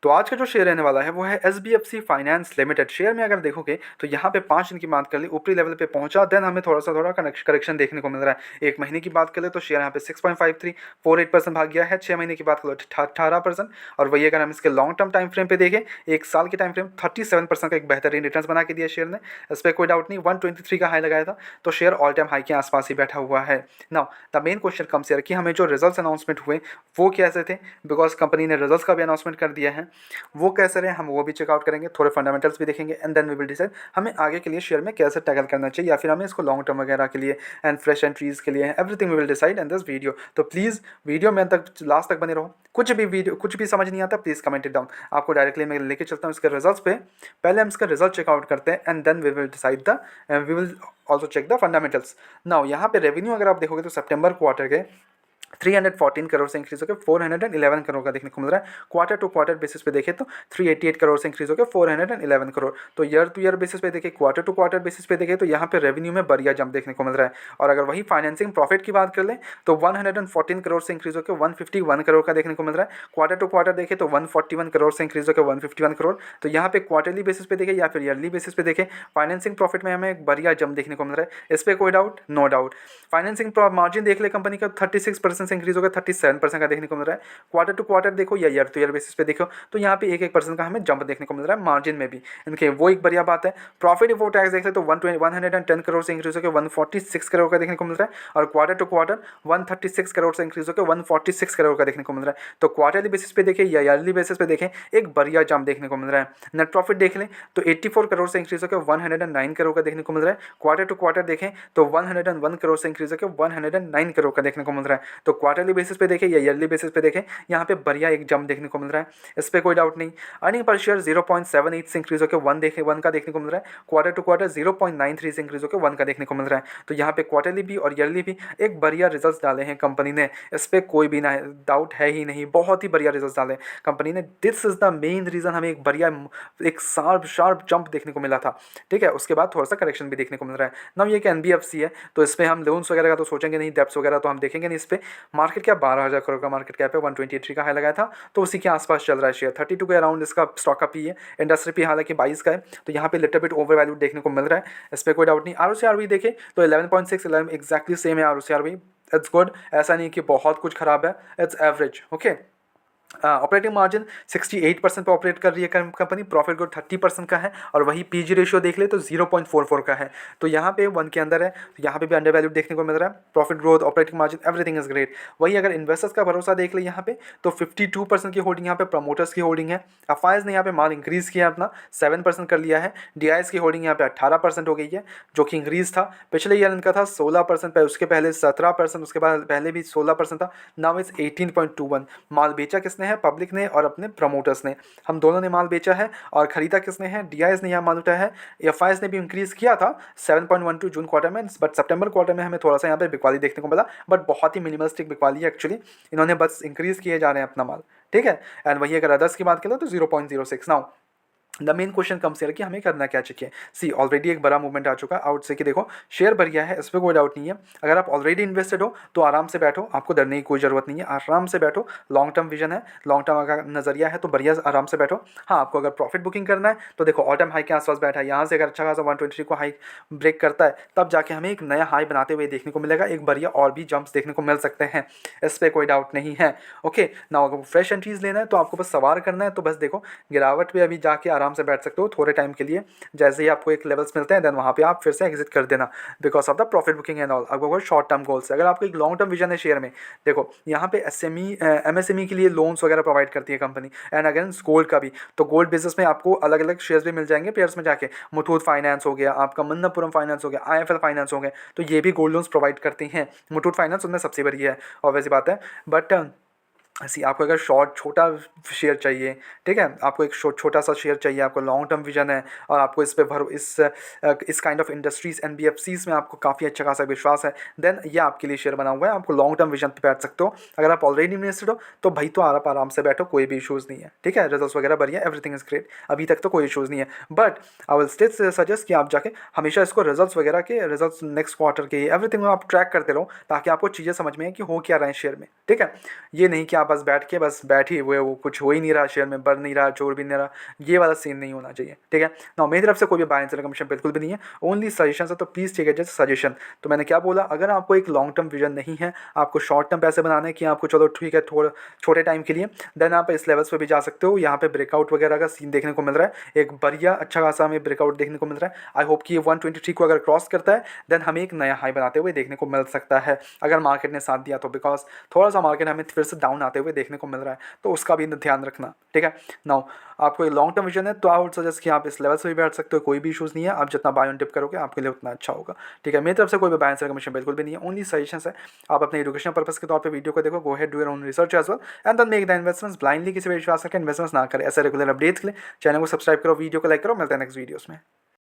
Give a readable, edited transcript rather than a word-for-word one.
तो आज का जो शेयर रहने वाला है वो है SBFC फाइनेंस लिमिटेड। शेयर में अगर देखोगे तो यहाँ पे 5 दिन की बात कर ली, ऊपरी लेवल पे पहुंचा, देन हमें थोड़ा करेक्शन देखने को मिल रहा है। एक महीने की बात कर ले तो शेयर यहाँ पे 6.5348% भाग गया है। 6 महीने की बात कर लो 18%। और वही अगर हम इसके लॉन्ग टर्म टाइम फ्रेम पे देखें, एक साल के टाइम फ्रेम 37% का एक बेहतरीन रिटर्न बना के दिया शेयर ने। इस पर कोई डाउट नहीं। 123 का हाई लगाया था तो शेयर ऑल टाइम हाई के आसपास ही बैठा हुआ है। Now the main question comes here कि हमें जो रिजल्ट्स अनाउंसमेंट हुए वो कैसे थे, बिकॉज कंपनी ने रिजल्ट्स का भी अनाउंसमेंट कर दिया है। वो कैसे रहे हम वो भी चेकआउट करेंगे, थोड़े फंडामेंटल्स भी देखेंगे, and then we will decide हमें आगे के लिए शेयर में कैसे टैकल करना चाहिए, या फिर हमें इसको लॉन्ग टर्म वगैरह के लिए एंड फ्रेश एंट्रीज के लिए, everything we will decide in this video. तो प्लीज़ वीडियो में तक लास्ट तक बने रहो। कुछ भी समझ नहीं आता प्लीज़ कमेंट इट डाउन। आपको डायरेक्टली मैं लेके चलता हूँ इसके रिजल्ट्स पे। पहले हम इसका रिजल्ट चेकआउट करते हैं and then we will decide we will also check the fundamentals. Now यहाँ पे रेवेन्यू अगर आप देखोगे तो सितंबर क्वार्टर के 314 करोड़ से इंक्रीज होकर 411 करोड़ का देखने को मिल रहा है। क्वार्टर टू क्वार्टर बेसिस पे देखें तो 388 करोड़ से इंक्रीज होकर 411 करोड़। तो ईयर टू ईयर बेसिस पे देखें, क्वार्टर टू क्वार्टर बेसिस पे देखें तो यहाँ पे रेवेन्यू में बढ़िया जंप देखने को मिल रहा है। और अगर वही फाइनेंसिंग प्रॉफिट की बात कर लें तो 114 करोड़ से इंक्रीज होकर 151 करोड़ का देखने को मिल रहा है। क्वार्टर टू क्वार्टर देखें तो 141 करोड़ से इंक्रीज होकर 151 करोड़। तो यहाँ पे क्वार्टरली बेसिस पे देखें या फिर ईयरली बेसिस पे देखें, फाइनेंसिंग प्रॉफिट में हमें एक बढ़िया जंप देखने को मिल रहा है। इस पर कोई doubt no doubt. Financing margin देख ले कंपनी का 36% से इंक्रीज होकर 37% का देखने को मिल रहा है। क्वार्टर टू क्वार्टर देखो या ईयर टू ईयर बेसिस पे देखो तो यहाँ पे 1% का हमें जंप देखने को मिल रहा है मार्जिन में भी इनके, वो एक बढ़िया बात है। प्रॉफिट बिफोर टैक्स देख ले तो 110 करोड़ से इंक्रीज होकर 146 करोड़ का देखने को मिल रहा है। और क्वार्टर टू क्वार्टर 136 करोड़ से इंक्रीज होकर 146 करोड़ का देखने को मिल रहा है। तो क्वार्टरली बेसिस पे देखें या ईयरली बेसिस पे देखें एक बढ़िया जंप देखने को मिल रहा है। नेट प्रॉफिट देख लें तो 84 करोड़ से इंक्रीज होकर 109 करोड़ का देखने को मिल रहा है। क्वार्टर टू क्वार्टर देखें तो 101 करोड़ से इंक्रीज होकर 109 करोड़ का देखने को मिल रहा है। तो क्वार्टरली बेसिस पे देखें या ईयरली बेसिस पे देखें यहाँ पे बढ़िया एक जंप देखने को मिल रहा है। इस पर कोई डाउट नहीं। अर्निंग पर शेयर 0.78 से इंक्रीज होकर 1 का देखने को मिल रहा है। क्वार्टर टू क्वार्टर 0.93 से इंक्रीज होकर 1 का देखने को मिल रहा है। तो यहाँ पे क्वार्टरली भी और ईयरली भी एक बढ़िया रिजल्ट डाले हैं कंपनी ने, इस पर कोई भी ना डाउट है ही नहीं। बहुत ही बढ़िया रिजल्ट डाले कंपनी ने। This is the main reason हमें एक बढ़िया एक शार्प जंप देखने को मिला था। ठीक है, उसके बाद थोड़ा सा करेक्शन भी देखने को मिल रहा है। ना ये कि NBFC है तो इस पर हम लोन्स वगैरह का तो सोचेंगे नहीं, डेप्स वगैरह तो हम देखेंगे नहीं। इस पर मार्केट कैप 12,000 करोड़ का मार्केट कैप है, 123 का हाई लगाया था तो उसी के आसपास चल रहा है शेयर। 32 के अराउंड इसका स्टॉक का पी है। इंडस्ट्री पी हालांकि 22 का है, तो यहाँ पे लिटिल बिट ओवर वैल्यू देखने को मिल रहा है। इस पर कोई डाउट नहीं। ROCROE देखें तो 11.6 11 एक्जैक्टली सेम है ROCROE। इट्स गुड, ऐसा नहीं कि बहुत कुछ खराब है, it's average. Okay, operating margin 68% पे ऑपरेट कर रही है कंपनी। प्रॉफिट ग्रोथ 30% का है। और वही PG रेशियो देख ले तो 0.44 का है। तो यहाँ पे 1 के अंदर है, तो यहाँ पे भी अंडर वैल्यू देखने को मिल रहा है। Profit growth, operating margin, everything is great. वही अगर इन्वेस्टर्स का भरोसा देख ले यहाँ पे तो 52% की होल्डिंग यहाँ पे प्रमोटर्स की होल्डिंग है। अफाइज ने यहाँ पे माल इंक्रीज किया अपना 7% कर लिया है। DIS की होल्डिंग यहाँ पे 18% हो गई है, जो कि इंक्रीज था। पिछले ईयर इनका था 16%, उसके पहले 17%, उसके बाद पहले भी 16% था। Now is 18.21। माल बेचा किसने है? पब्लिक ने और अपने प्रमोटर्स ने, हम दोनों ने माल बेचा है। और खरीदा किसने है? DIS ने यहाँ माल उठाया है। FIs ने भी इंक्रीज किया था 7.12 जून क्वार्टर में, बट सितंबर क्वार्टर में हमें थोड़ा सा यहाँ पे बिकवाली देखने को मिला, बट बहुत ही मिनिमलिस्टिक बिकवाली है एक्चुअली। इन्होंने बस इंक्रीज किए जा रहे हैं अपना माल। ठीक है, एंड वही अगर अदर्स की बात करें तो 0.06। Now the main question comes here कि हमें करना क्या चाहिए। सी ऑलरेडी एक बड़ा मूवमेंट आ चुका है आउट से कि देखो शेयर बढ़िया है, इस पर कोई डाउट नहीं है। अगर आप ऑलरेडी इन्वेस्टेड हो तो आराम से बैठो, आपको डरने की कोई ज़रूरत नहीं है। आराम से बैठो, लॉन्ग टर्म विजन है, लॉन्ग टर्म अगर नज़रिया है तो बढ़िया आराम से बैठो। हाँ, आपको अगर प्रॉफिट बुकिंग करना है तो देखो ऑल टाइम हाई के आसपास बैठा है, यहाँ से अगर अच्छा खासा 123 को हाई ब्रेक करता है तब जाके हमें एक नया हाई बनाते हुए देखने को मिलेगा। एक बढ़िया और भी जंप्स देखने को मिल सकते हैं, इस पर कोई डाउट नहीं है। ओके, ना अगर फ्रेश एंट्रीज लेना है तो आपको बस सवार करना है, तो बस देखो गिरावट पे अभी जाके आराम से बैठ सकते हो थोड़े टाइम के लिए। जैसे ही आपको एक लेवल्स मिलते हैं देन वहाँ पे आप फिर से एग्जिट कर देना, because of the profit booking and all. आपको शॉर्ट टर्म गोल्स है, अगर आपको एक लॉन्ग टर्म विजन है शेयर में, देखो यहाँ पे MSME के लिए लोन्स वगैरह प्रोवाइड करती है कंपनी, एंड अगेन गोल्ड का भी। तो गोल्ड बिजनेस में आपको अलग अलग शेयर्स भी मिल जाएंगे पेयर्स में जाके। मुथूट फाइनेंस हो गया, आपका मन्नपुरम फाइनेंस हो गया, IIFL फाइनेंस हो गए, तो ये भी गोल्ड लोन्स प्रोवाइड करती हैं। मुथूट फाइनेंस उनमें सबसे बड़ी है, ऑब्वियस बात है। बट ऐसी आपको अगर छोटा शेयर चाहिए, ठीक है, आपको एक छोटा सा शेयर चाहिए, आपको लॉन्ग टर्म विजन है और आपको इस पे इस काइंड ऑफ इंडस्ट्रीज NBFCs में आपको काफ़ी अच्छा खासा विश्वास है, देन ये आपके लिए शेयर बना हुआ है। आपको लॉन्ग टर्म विजन पे बैठ सकते हो। अगर आप ऑलरेडी इन्वेस्टेड हो तो भाई तो आप आराम से बैठो, कोई भी इशूज़ नहीं है। ठीक है, रिजल्ट्स वगैरह बढ़िया, एवरीथिंग इज ग्रेट, अभी तक तो कोई इशूज़ नहीं है। But I will still suggest कि आप जाके हमेशा इसको रिजल्ट्स वगैरह के, रिजल्ट्स नेक्स्ट क्वार्टर के, एवरीथिंग आप ट्रैक करते रहो ताकि आपको चीज़ें समझ में आए कि हो क्या रहे हैं शेयर में। ठीक है, ये नहीं कि आप बस बैठ ही हुए हो, कुछ हो ही नहीं रहा शेयर में, बढ़ नहीं रहा, जोड़ भी नहीं रहा, ये वाला सीन नहीं होना चाहिए, ठीक है ना। मेरी तरफ से कोई भी बाय एंड सेल कमीशन बिल्कुल भी नहीं है, ओनली सजेशन है, तो प्लीज़ ठीक है जैसे सजेशन। तो मैंने क्या बोला, अगर आपको एक लॉन्ग टर्म विजन नहीं है, आपको शॉर्ट टर्म पैसे बनाने की, आपको चलो ठीक है थोड़ा छोटे टाइम के लिए, देन आप इस लेवल्स पे भी जा सकते हो। यहाँ पे ब्रेकआउट वगैरह का सीन देखने को मिल रहा है, एक बढ़िया अच्छा खासा हमें ब्रेकआउट देखने को मिल रहा है। आई होप कि ये 123 को अगर क्रॉस करता है देन हमें एक नया हाई बनाते हुए देखने को मिल सकता है, अगर मार्केट ने साथ दिया तो, बिकॉज थोड़ा सा मार्केट हमें फिर से डाउन आते हुए देखने को मिल रहा है, तो उसका भी ध्यान रखना, ठीक है। नाउ आपको एक लॉन्ग टर्म विजन है तो आई वुड सजेस्ट कि आप इस लेवल से भी बैठ सकते हो, कोई भी इशूज़ नहीं है, आप जितना बाय ऑन डिप करोगे आपके लिए उतना अच्छा होगा, ठीक है। मेरी तरफ से कोई भी बाय एंड सेल कमीशन बिल्कुल भी नहीं है, ओनली सजेशन है। आप अपने एजुकेशनल पर्पस के तौर पे वीडियो को देखो, go head do your own research as well and then make the investments. Blindly किसी भी विश्वास करके इन्वेस्टमेंट्स ना करें, ऐसे रेगुलर अपडेट्स के लिए चैनल को सब्सक्राइब करो, वीडियो को लाइक करो। मिलते हैं नेक्स्ट वीडियोस में।